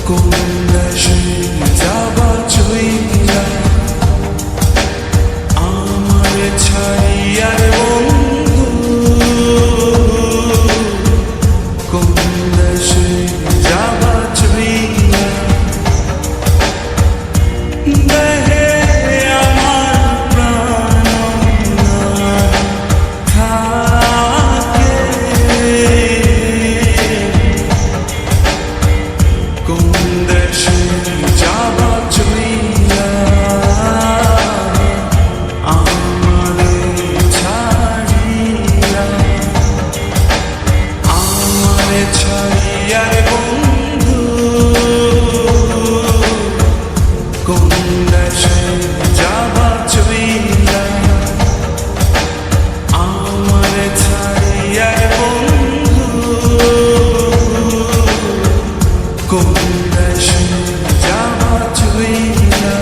কোন দেশে যাবা চইলা আমার ছাড়িয়ার বন্ধু, কোন দেশে যাবা চইলা দেহে আমার প্রাণ থাকে, কোন দেশে যাবা চইলা আমারে ছাড়িয়া, আমারে ছাড়িয়া রে বন্ধু, কোন দেশে যাবা চইলা আমারে ছাড়িয়া রে বন্ধু, কোন দেশে যাবা চইলা।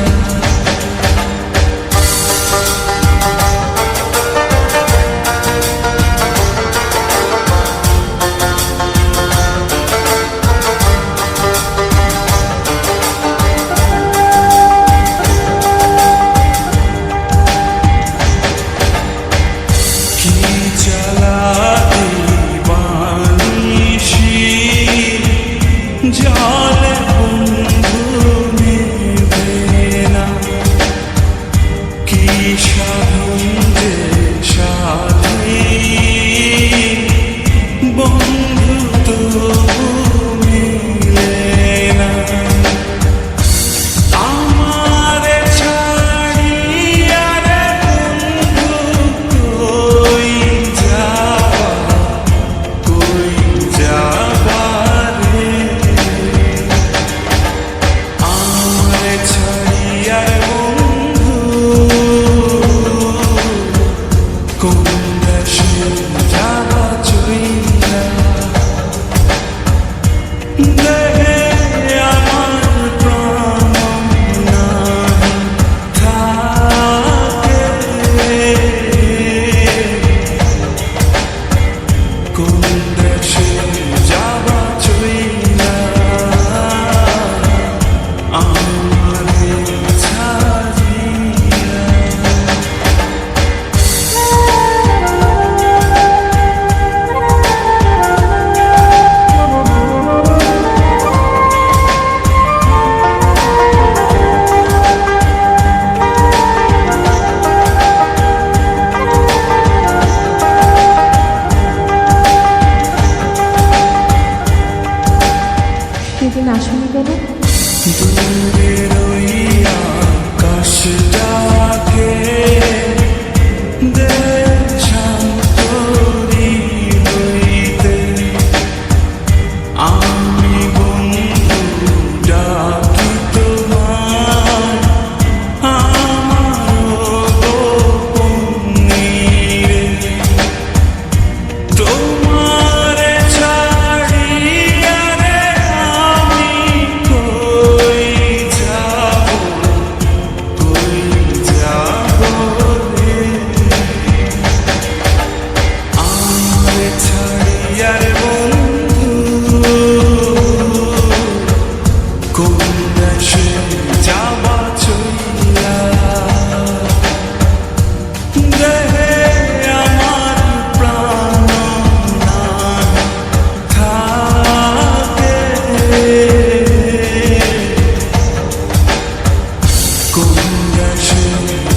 কি জ্বালা দিবানিশি জলে বন্ধু নিবে না, কি সাধন যে সাধি বন্ধু তো মিলে না, আমারে ছাড়িয়া রে বন্ধু কই যাবা রে, আমারে ছাড়িয়া রে বন্ধু, কোন দেশে যাবা চইলা দেহে আমার প্রাণ নাহি থাকে, কোন দেশে যাবা চইলা আমারে ছাড়িয়া। সেদিন আসনি কেন? দূরের ওই আকাশটাকে শান্ত হইতে আমি বন্ধু ডাকি তোমার, আমার গোপনীরে তোমারে ছাড়িয়া রে আমি কই যাব রে, আমারে ছাড়িয়া রে বন্ধু, কোন দেশে যাবা চইলা দেহে আমার প্রাণ নাহি থাকে, কোন দেশে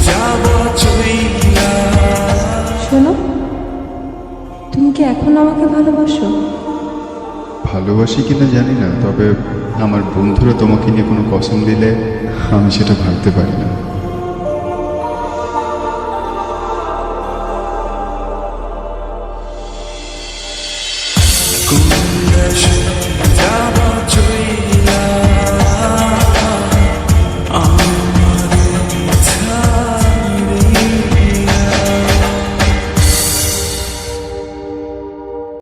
যাবা চইলা। শোনো, তুমি কি এখন আমাকে ভালোবাসো? ভালোবাসি কিনা জানি না, তবে আমার বন্ধুরা তোমাকে নিয়ে কোনো কসম দিলে আমি সেটা ভাবতে পারি না।